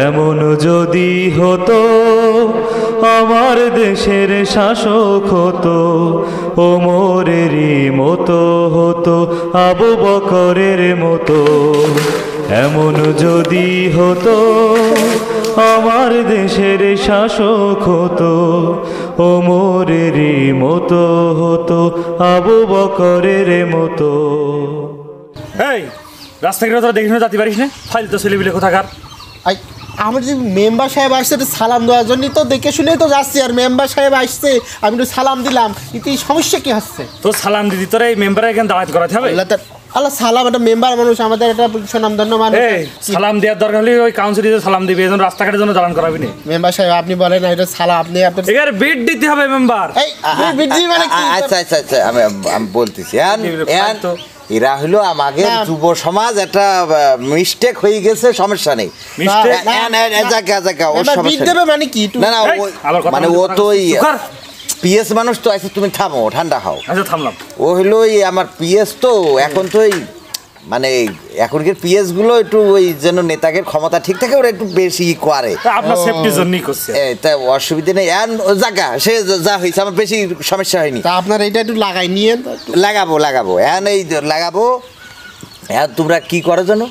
এমন যদি হতো আমার দেশের শাসক হতো, ওমরেরই মতো হতো, আবু বকরের মতো। এমন যদি হতো আমার দেশের শাসক হতো, ওমরেরই মতো হতো, আবু বকরের মতো। এই রাস্তাঘাটে তোরা দেখি না জাতি পারিস না, ফাইল তো ছেলেবিলে কোথাকার। আমার যে মেম্বার সাহেব আসছে একটু সালাম দেওয়ার জন্যই তো দেখে শুনেই তো যাচ্ছি, আর মেম্বার সাহেব আসছে আমি একটু সালাম দিলাম, কিন্তু এই সমস্যা কি হচ্ছে? তোর সালাম দিদি তোরা এই মেম্বারের এখানে দাঁড়াতে করাতে হবে। আল্লাহ সালাম, একটা মেম্বার মানুষ, আমাদের একটা সুনামধন্য মানুষ। সালাম দেওয়ার দরকার হলে ওই কাউন্সিলে সালাম দিবি, এই জন্য রাস্তাঘাটের জন্য দাঁড়ান করাবি না। মেম্বার সাহেব আপনি বলেন এটা সালাম, আপনি আপনার এখানে বিট দিতে হবে মেম্বার। এই বিট দিবি মানে কি? আচ্ছা আচ্ছা আচ্ছা, আমি বলতেছি এরা হলো আমাদের যুব সমাজ, একটা মিস্টেক হয়ে গেছে, সমস্যা নেই। মানে কি না না, মানে ও তো পিএস মানুষ তো আছে, তুমি থামো, ঠান্ডা খাও। আচ্ছা থামলাম। ও হলো আমার পিএস, তো এখন তো মানে এখনকার পিএস গুলো একটু ওই যেন নেতাকে ক্ষমতা ঠিক থাকে, ওরা একটু বেশি করে, আপনার সেফটির জন্যই করছে। তা অসুবিধা নেই। জায়গা সে যা হয়েছে আমার বেশি সমস্যা হয়নি। তা আপনার এটা একটু লাগাই নিয়ে লাগাবো এই লাগাবো। তোমরা কি করো জানো?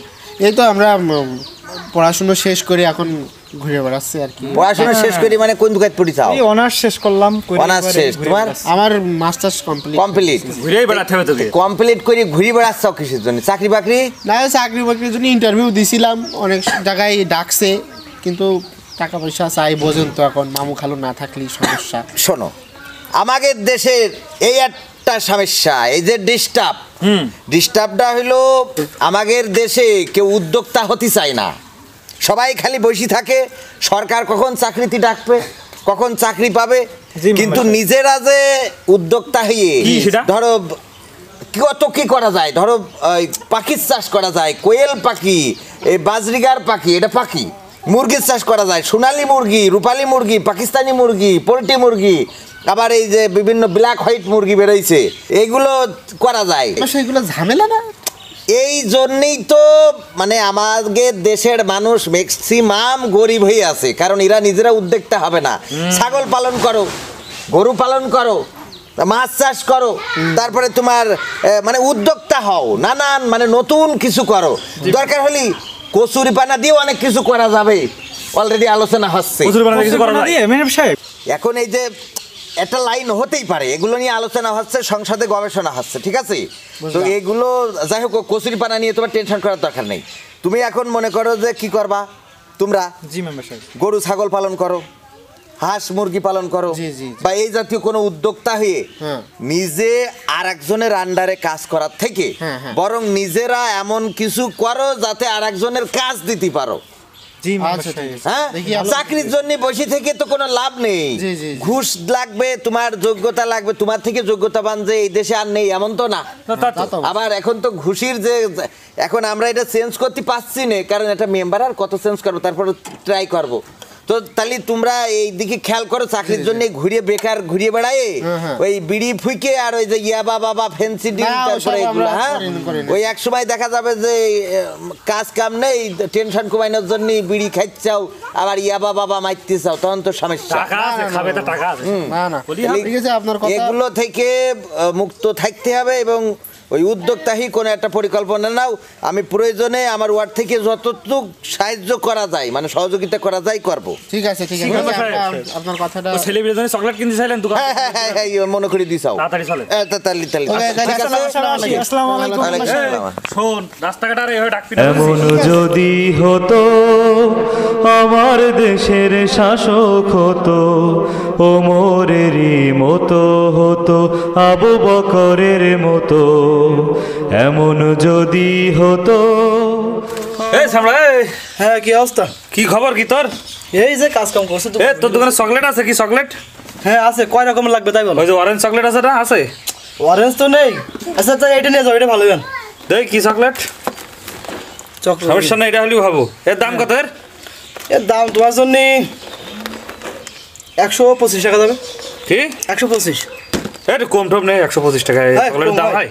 এই তো আমরা পড়াশোনা শেষ করে এখন ঘুরে বেড়াচ্ছি আর কি। পড়াশোনা শেষ করি মানে কোন দোকানে পড়ি চাও? অনার্স শেষ করলাম। অনার্স শেষ তোমার? আমার মাস্টার্স কমপ্লিট। ঘুরেই বেড়াতে হবে তোকে। কমপ্লিট করে ঘুরে বেড়াচ্ছ কিসের জন্য? চাকরি বাকরি? না, চাকরি বাকরির জন্য ইন্টারভিউ দিছিলাম, অনেক জায়গায় ডাকছে, কিন্তু টাকা পয়সা চাই, বোঝেন তো এখন মামু খালু না থাকলেই সমস্যা। শোনো, আমাদের দেশের এই একটা সমস্যা, এই যে ডিস্টার্বটা হলো আমাদের দেশে কেউ উদ্যোক্তা হতে চায় না, সবাই খালি বসে থাকে। সরকার কখন চাকরিতে ডাকবে, কখন চাকরি পাবে, কিন্তু নিজেরা যে উদ্যোক্তা হয়ে ধরো কত কি করা যায়, ধরো পাখির চাষ করা যায়, কোয়েল পাখি, এই বাজরিগার পাখি, এটা পাখি, মুরগির চাষ করা যায়, সোনালি মুরগি, রূপালী মুরগি, পাকিস্তানি মুরগি, পোলট্রি মুরগি, আবার এই যে বিভিন্ন ব্ল্যাক হোয়াইট মুরগি বেরোইছে, এইগুলো করা যায়। সেগুলো ঝামেলা না? এই জন্যই তো মানে আমাদের দেশের মানুষ ম্যাক্সিমাম গরিব হয়ে আছে, কারণ এরা নিজেরা উদ্যোক্তা হবে না। ছাগল পালন করো, গরু পালন করো, মাছ চাষ করো, তারপরে তোমার মানে উদ্যোক্তা হও, নানান মানে নতুন কিছু করো। দরকার হলে কচুরি পানা দিয়ে অনেক কিছু করা যাবে, অলরেডি আলোচনা হচ্ছে। এখন এই যে একটা লাইন হতেই পারে, এগুলো নিয়ে আলোচনা হচ্ছে, সংসদে গবেষণা হচ্ছে, ঠিক আছে? তো এগুলো যাই হোক, কচুরি পানা নিয়ে তোমার টেনশন করার দরকার নেই। তুমি এখন মনে করো যে কি করবা তোমরা, গরু ছাগল পালন করো, হাঁস মুরগি পালন করো, বা এই জাতীয় কোনো উদ্যোক্তা হয়ে নিজে আর একজনের আন্ডারে কাজ করার থেকে বরং নিজেরা এমন কিছু করো যাতে আর একজনের কাজ দিতে পারো। চাকরির জন্য বসে থেকে তো কোনো লাভ নেই, ঘুষ লাগবে, তোমার যোগ্যতা লাগবে, তোমার থেকে যোগ্যতাবান যে এই দেশে আর নেই এমন তো না। আবার এখন তো ঘুষির যে, এখন আমরা এটা চেঞ্জ করতে পারছি না, কারণ এটা মেম্বার আর কত চেঞ্জ করবো, তারপর ট্রাই করবো। তো তাহলে তোমরা এই দিকে খেয়াল করো, চাকরির জন্য ঘুরিয়ে বেকার ঘুরিয়ে বেড়ায় ওই বিড়ি ফুইকে আর ওই যে ইয়াবা বাবা ফেন্সি ডিল, তারপরে এগুলো ওই এক সময় দেখা যাবে যে কাজ কাম নেই, টেনশন কমানোর জন্য বিড়ি খাইছাও, আবার ইয়াবা বাবা মারতে চাও, তখন তো সমস্যা। এগুলো থেকে মুক্ত থাকতে হবে এবং ওই উদ্যোক্তাহী কোনো একটা পরিকল্পনা নাও। আমি প্রয়োজনে আমার ওয়ার্ড থেকে যতটুকু সাহায্য করা যায়, মানে সহযোগিতা করা যায়, করবো। ঠিক আছে আপনার কথাটা। ছেলেমেয়ের জন্য চকলেট কিনতে চাইলেন দোকান? হ্যাঁ মনে করে দিছাও তাড়াতাড়ি চলে। শোন, রাস্তাঘাট আর এভাবে ডাকবি না। এমন যদি হতো আমার দেশের শাসক হতো, ওমরেরই মতো হতো, আবু বকরের মতো। এমন যদি হতো। এই সামরা, হ্যাঁ কি অবস্থা? কি খবর কি তোর? এই যে কাজ কাম করছে তো। তোর দোকানে চকলেট আছে? কি চকলেট? হ্যাঁ আছে। কয় রকমের লাগবে তাই বলো? ওই যে অরেঞ্জ চকলেট আছে না? আছে। অরেঞ্জ তো নেই। আচ্ছা আচ্ছা, এটা নিয়ে যাও, এটা ভালো গান। দেখ কি চকলেট? সমস্যা নেই, এটা হলেও ভাবো। এর দাম কত? এর দাম তোমার জন্য 125 টাকা যাবে। কি 125? একটু কম টম নেই? 125 টাকায় চকলেটের দাম হয়?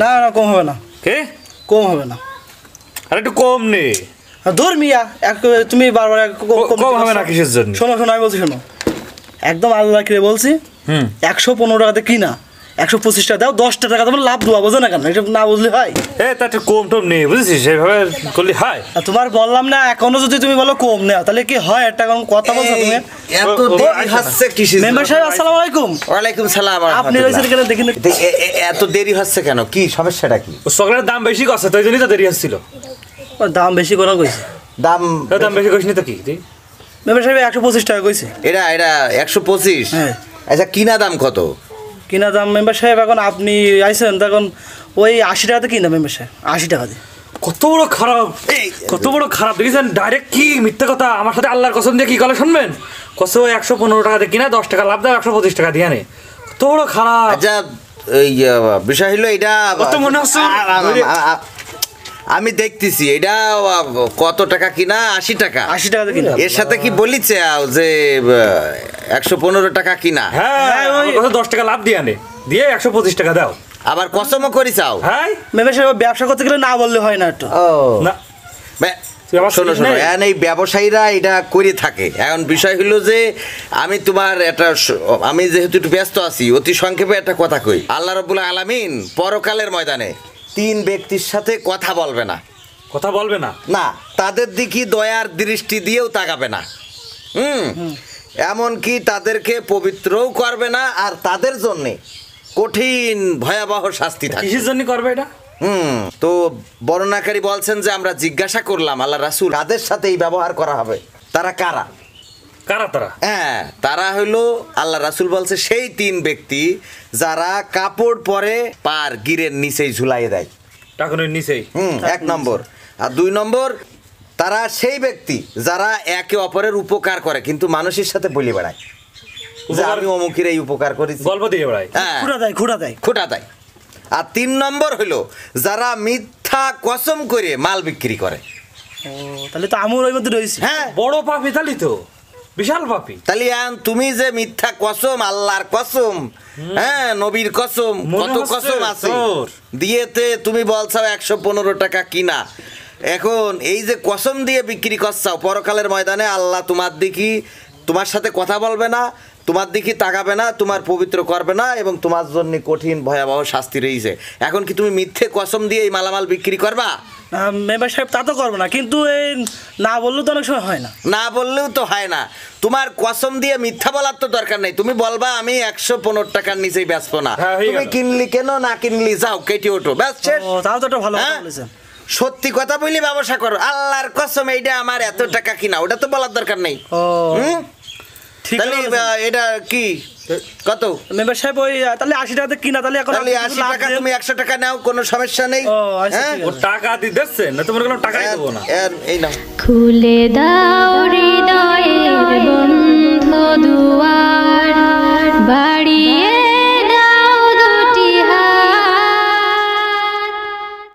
না না, কম হবে না। কে? কম হবে না। আর একটু কম নেই। ধর মিয়া তুমি বারবার কম হবে না কিসের জন্য? শোনো আমি বলছি শোনো, একদম আল্লাহ কিরে বলছি 115 টাকাতে কিনা 125 টাকা দাও, 10 টাকা তোমার লাভ দেওয়া, বোঝো না কেন? এটা না বুঝলে হয়? তা একটু কম টম নেই বুঝেছিস, সেইভাবে করলে হয়। আর তোমার বললাম না, এখনো যদি তুমি বলো কম নেওয়া তাহলে কি হয়? একটা কথা বলছো তুমি। এত দেরি হচ্ছে কিসের মেম্বার সাহেব আসসালামু আলাইকুম। ওয়ালাইকুম সালাম। আপনি রয়েছেন কেন দেখি না? এত দেরি হচ্ছে কেন? কি সমস্যাটা কি? চকলেটের দাম বেশি করছে তো, এই জন্যই তো দেরি হচ্ছিল। দাম বেশি করে কইছে। দাম দাম বেশি করিস নি তো কি তুই? মেম্বার সাহেব 125 টাকা কইছে। এটা 125? হ্যাঁ। আচ্ছা কিনা দাম কত? কিনা দাম মেম্বার সাহেব এখন আপনি আইছেন তখন ওই 80 টাকাতে কিনা মেম্বার সাহেব, 80 টাকা দিয়ে। কত বড় খারাপ, কত বড় খারাপ দেখেছেন? ডাইরেক্ট কি মিথ্যে কথা আমার সাথে আল্লাহর কসম দিয়ে কি করে শুনবেন? কত 115 টাকা দিয়ে কিনা 10 টাকা লাভ দেয়, 125 টাকা দিয়ে আনে। কত বড় খারাপ। আচ্ছা এই বিষয় হলো এটা কত মনে হচ্ছে আমি দেখতেছি এটা কত টাকা কিনা? 80 টাকা। 80 টাকাতে কিনা। এর সাথে কি বলিছে যে 115 টাকা কিনা? হ্যাঁ ওই 10 টাকা লাভ দিয়ে আনে, দিয়ে 125 টাকা দাও। আবার কসমও করি চাও? হ্যাঁ মেম্বার সাহেব ব্যবসা করতে গেলে না বললে হয় না একটু। না তুই আমার শোনো শুনিস নাই? এখন এই ব্যবসায়ীরা এটা করে থাকে। এখন বিষয় হলো যে আমি তোমার আমি যেহেতু একটু ব্যস্ত আছি, অতি সংক্ষেপে একটা কথা কই। আল্লাহ রাব্বুল আলামিন পরকালের ময়দানে 3 ব্যক্তির সাথে কথা বলবে না। কথা বলবে না? না, তাদের দিকে দয়ার দৃষ্টি দিয়েও তাকাবে না। এমনকি তাদেরকে পবিত্রও করবে না, আর তাদের জন্যে কঠিন ভয়াবহ শাস্তি থাকে। কিসের জন্য করবে এটা? তো বর্ণনাকারী বলছেন যে আমরা জিজ্ঞাসা করলাম আল্লাহ রাসূল, কাদের সাথে এই ব্যবহার করা হবে? তারা কারা? কারা তারা? হ্যাঁ, তারা হলো আল্লাহ রাসূল বলছে সেই 3 ব্যক্তি যারা কাপড় পরে পার গিরের নিচেই ঝুলাইয়ে দেয়। টাকার নিচেই। 1 নম্বর। আর 2 নম্বর, তারা সেই ব্যক্তি যারা একে অপরের উপকার করে কিন্তু মানুষের সাথে বলে বেড়ায় যে আমি অমুকের এই উপকার করেছি, গল্প দিয়ে বেড়ায়। হ্যাঁ, খুঁড়া দেয়। আর 3 নম্বর হলো যারা মিথ্যা কসম করে মাল বিক্রি করে। তাহলে তো আমরাও ওই মধ্যে রয়েছি। হ্যাঁ, বড় পাপি তালি তো, বিশাল পাপি। তাহলে তুমি যে মিথ্যা কসম, আল্লাহর কসম, হ্যাঁ নবীর কসম, কত কসম আছে দিয়েতে তুমি বলছো 115 টাকা কিনা। এখন এই যে কসম দিয়ে বিক্রি করছাও, পরকালের ময়দানে আল্লাহ তোমার সাথে কথা বলবে না, তোমার দিকে তাকাবে না, তোমার পবিত্র করবে না, এবং তোমার জন্য কঠিন ভয়াবহ শাস্তি রয়েছে। এখন কি তুমি মিথ্যে কসম দিয়ে এই মালামাল বিক্রি করবা? মেম্বার সাহেব তা তো করবো না, কিন্তু এই না বললেও তো অনেক সময় হয় না। না বললেও তো হয় না। তোমার কসম দিয়ে মিথ্যা বলার তো দরকার নেই। তুমি বলবা আমি 115 টাকার নিচেই বেচবো না। তুমি কিনলি কেন, না কিনলি যাও, কেটে ওঠো, ব্যাস শেষ। তাও তো একটা ভালো কথা বলেছেন। সত্যি কথা বলি ব্যবসা করো। আল্লাহর কসম এইটা আমার এত টাকা কিনা, ওটা তো বলার দরকার নেই। ঠিক তাহলে এটা কি কত? মেম্বার সাহেব ওই তাহলে 80 টাকাতে কিনা, তাহলে এখন 80 টাকা তুমি 100 টাকা নাও, কোনো সমস্যা নেই। ও টাকা দিতেছে না, তোমার কোনো টাকাই দেবো না। এই নাও। খুলে দাও হৃদয়ের বন্ধ দুয়া।